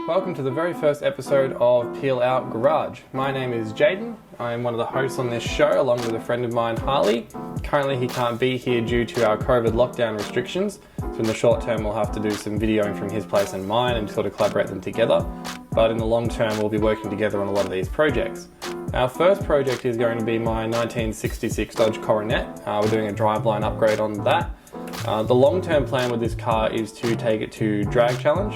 Welcome to the very first episode of Peel Out Garage. My name is Jaden. I'm one of the hosts on this show along with a friend of mine, Harley. Currently he can't be here due to our COVID lockdown restrictions, so in the short term we'll have to do some videoing from his place and mine and sort of collaborate them together. But in the long term we'll be working together on a lot of these projects. Our first project is going to be my 1966 Dodge Coronet. We're doing a driveline upgrade on that. The long-term plan with this car is to take it to Drag Challenge,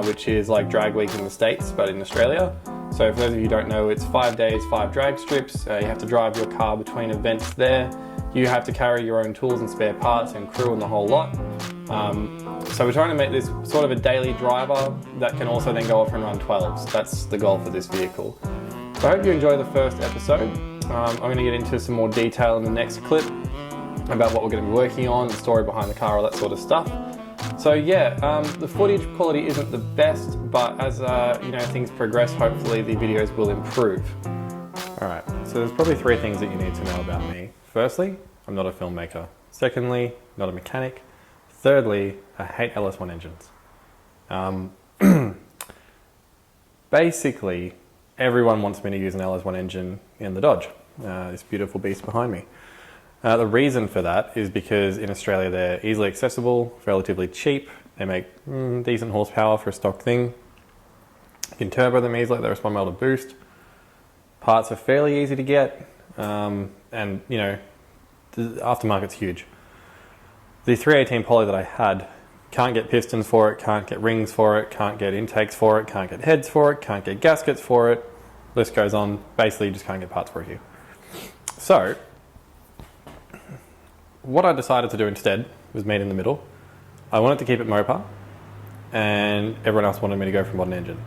which is like Drag Week in the States, but in Australia. So for those of you who don't know, it's 5 days, 5 drag strips. You have to drive your car between events there. You have to carry your own tools and spare parts and crew and the whole lot. So we're trying to make this sort of a daily driver that can also then go off and run 12s. That's the goal for this vehicle. So I hope you enjoy the first episode. I'm going to get into some more detail in the next clip about what we're going to be working on, the story behind the car, all that sort of stuff. So yeah, the footage quality isn't the best, but as things progress, hopefully the videos will improve. Alright, so there's probably 3 things that you need to know about me. Firstly, I'm not a filmmaker. Secondly, not a mechanic. Thirdly, I hate LS1 engines. Basically, everyone wants me to use an LS1 engine in the Dodge, this beautiful beast behind me. The reason for that is because in Australia they're easily accessible, relatively cheap, they make decent horsepower for a stock thing. You can turbo them easily, they're a 1 motor boost. Parts are fairly easy to get, and you know, the aftermarket's huge. The 318 Poly that I had, can't get pistons for it, can't get rings for it, can't get intakes for it, can't get heads for it, can't get gaskets for it, list goes on. Basically you just can't get parts for it here. So what I decided to do instead was meet in the middle. I wanted to keep it Mopar, and everyone else wanted me to go for a modern engine.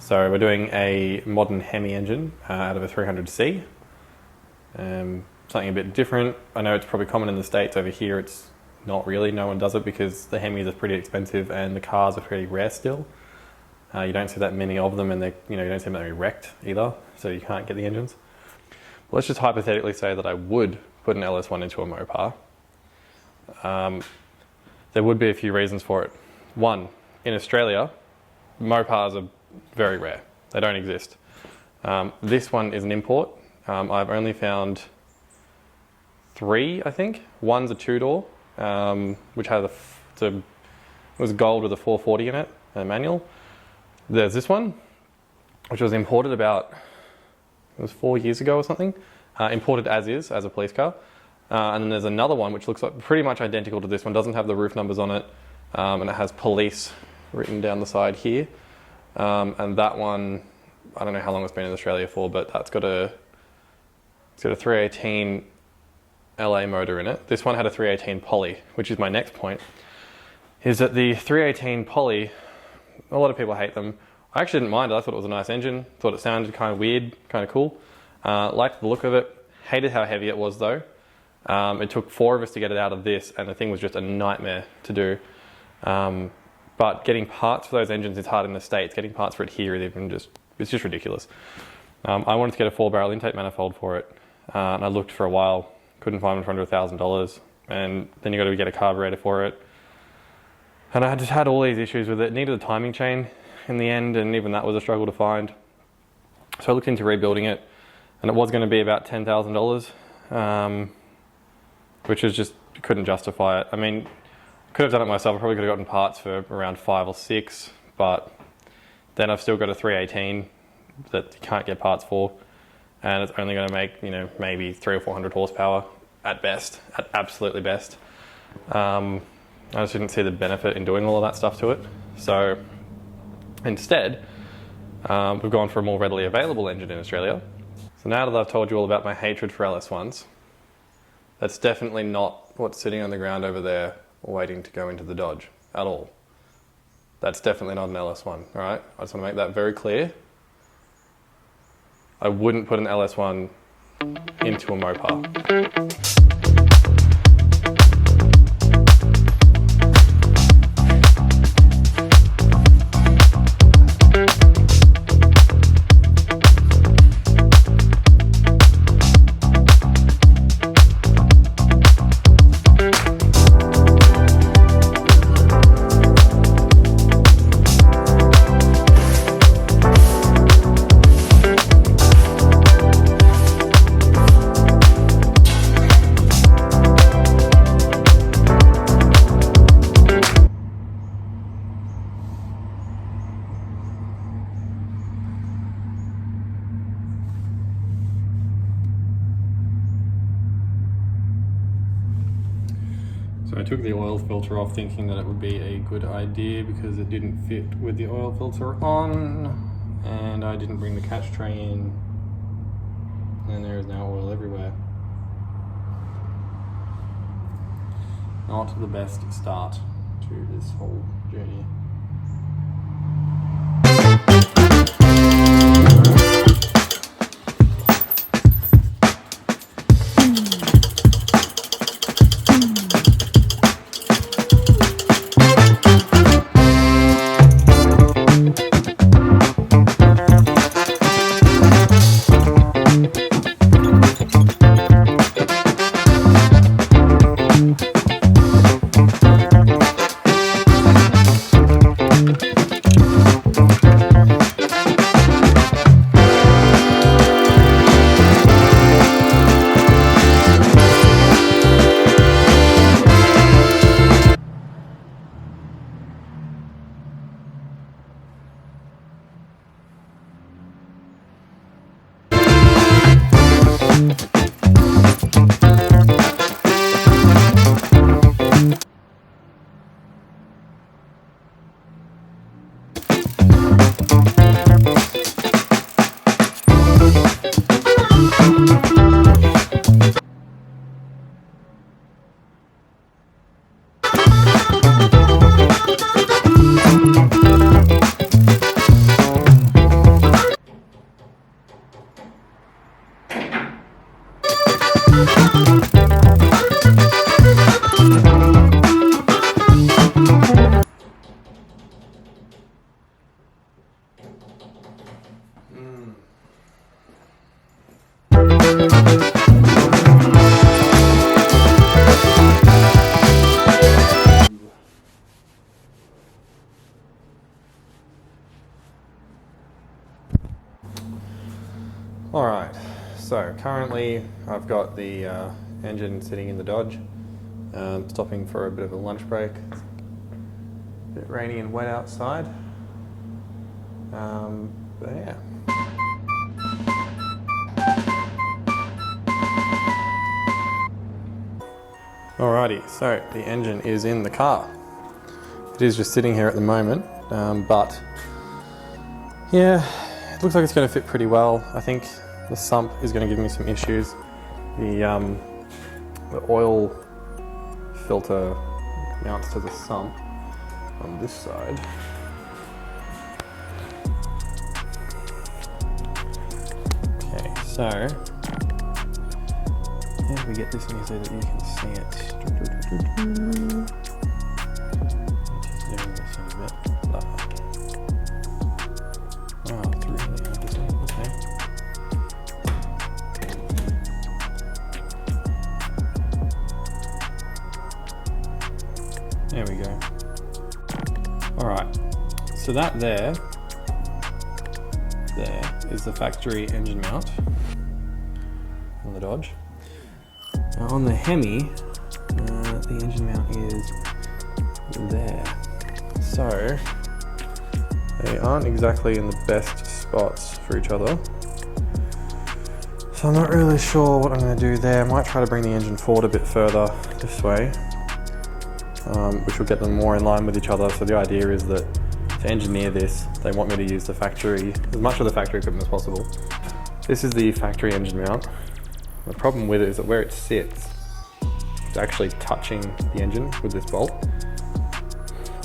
So we're doing a modern Hemi engine out of a 300C. Something a bit different. I know it's probably common in the States. Over here it's not really, no one does it because the Hemis are pretty expensive and the cars are pretty rare still. You don't see that many of them, and you don't see them very wrecked either, so you can't get the engines. But let's just hypothetically say that I would put an LS1 into a Mopar. There would be a few reasons for it. One, in Australia, Mopars are very rare. They don't exist. This one is an import. I've only found 3, I think. One's a 2-door, which has it was gold with a 440 in it, a manual. There's this one, which was imported about, it was 4 years ago or something. Imported as is, as a police car. And then there's another one which looks like pretty much identical to this one, doesn't have the roof numbers on it, and it has police written down the side here. And that one, I don't know how long it's been in Australia for, but that's got a 318 LA motor in it. This one had a 318 Poly, which is my next point, is that the 318 Poly, a lot of people hate them. I actually didn't mind it. I thought it was a nice engine, thought it sounded kind of weird, kind of cool. Liked the look of it, hated how heavy it was though. It took 4 of us to get it out of this, and the thing was just a nightmare to do. But getting parts for those engines is hard in the States. Getting parts for it here is it's just ridiculous. I wanted to get a 4-barrel intake manifold for it, and I looked for a while, couldn't find them for under $1,000, and then you got to get a carburetor for it. And I just had all these issues with it. Needed a timing chain in the end, and even that was a struggle to find. So I looked into rebuilding it, and it was going to be about $10,000. Which is just, couldn't justify it. I mean, could have done it myself. I probably could have gotten parts for around 5 or 6, but then I've still got a 318 that you can't get parts for, and it's only going to make, maybe 300 or 400 horsepower at best, at absolutely best. I just didn't see the benefit in doing all of that stuff to it. So instead, we've gone for a more readily available engine in Australia. So now that I've told you all about my hatred for LS1s, that's definitely not what's sitting on the ground over there waiting to go into the Dodge at all. That's definitely not an LS1, all right? I just want to make that very clear. I wouldn't put an LS1 into a Mopar. So I took the oil filter off thinking that it would be a good idea because it didn't fit with the oil filter on, and I didn't bring the catch tray in, and there is now oil everywhere. Not the best start to this whole journey. Alright, so currently I've got the engine sitting in the Dodge, stopping for a bit of a lunch break. A bit rainy and wet outside, but yeah. Alrighty, so the engine is in the car. It is just sitting here at the moment, but yeah, it looks like it's going to fit pretty well. I think the sump is going to give me some issues. The oil filter mounts to the sump on this side. Okay, so how do we get this in here so that you can see it? Just doing this in a bit. Oh, it's really hard to see. Okay. There we go. Alright, so that there is the factory engine mount on the Dodge. Now on the Hemi, the engine mount is there. So they aren't exactly in the best spots for each other. So I'm not really sure what I'm going to do there. I might try to bring the engine forward a bit further this way, which will get them more in line with each other. So the idea is that to engineer this, they want me to use the factory, as much of the factory equipment as possible. This is the factory engine mount. The problem with it is that where it sits, it's actually touching the engine with this bolt,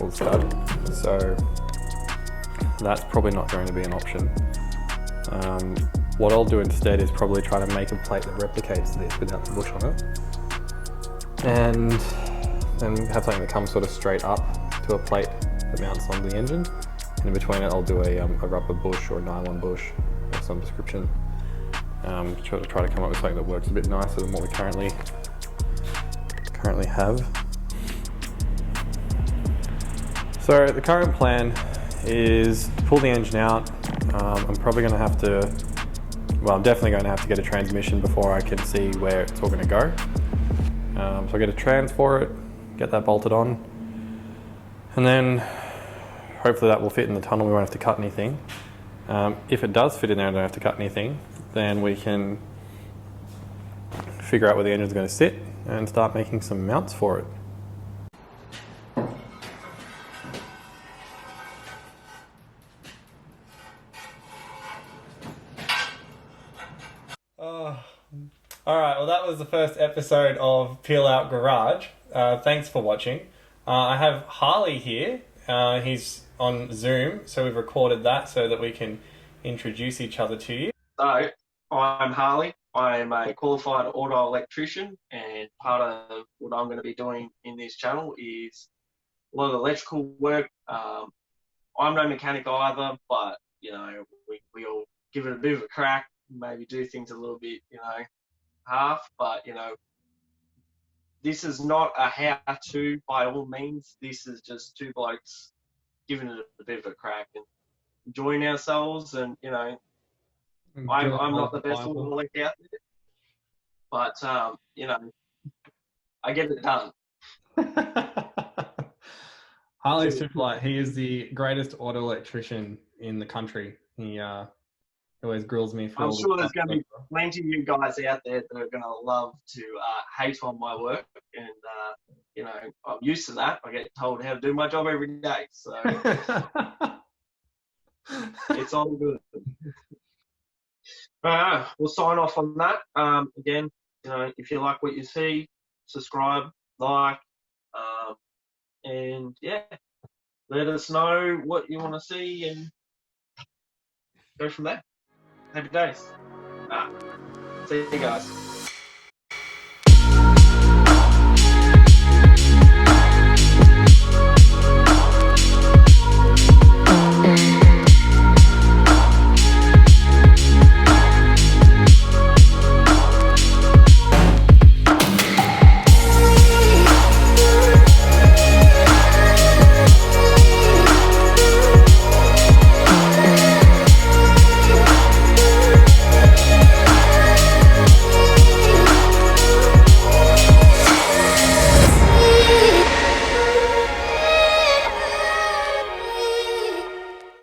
or the stud. So that's probably not going to be an option. What I'll do instead is probably try to make a plate that replicates this without the bush on it, and then have something that comes sort of straight up to a plate that mounts onto the engine, and in between it I'll do a rubber bush or a nylon bush of some description. Try to come up with something that works a bit nicer than what we currently have. So the current plan is to pull the engine out. I'm probably going to have to, well, I'm definitely going to have to get a transmission before I can see where it's all going to go. So I'll get a trans for it, get that bolted on, and then hopefully that will fit in the tunnel. We won't have to cut anything. If it does fit in there and I don't have to cut anything, then we can figure out where the engine's going to sit and start making some mounts for it. All right, well, that was the first episode of Peel Out Garage. Thanks for watching. I have Harley here. He's on Zoom, so we've recorded that so that we can introduce each other to you. So, I'm Harley. I am a qualified auto electrician, and part of what I'm going to be doing in this channel is a lot of electrical work. I'm no mechanic either, but we all give it a bit of a crack, maybe do things a little bit, half. But this is not a how-to by all means. This is just two blokes giving it a bit of a crack and enjoying ourselves. And I'm not the best auto elect out there, but I get it done. Harley's super light. He is the greatest auto electrician in the country. He always grills me for I'm all the sure there's stuff. going to be plenty of you guys out there that are going to love to hate on my work, and I'm used to that. I get told how to do my job every day, so it's all good. We'll sign off on that. Again, if you like what you see, subscribe, like, and yeah, let us know what you want to see and go from there. Happy days. See you guys.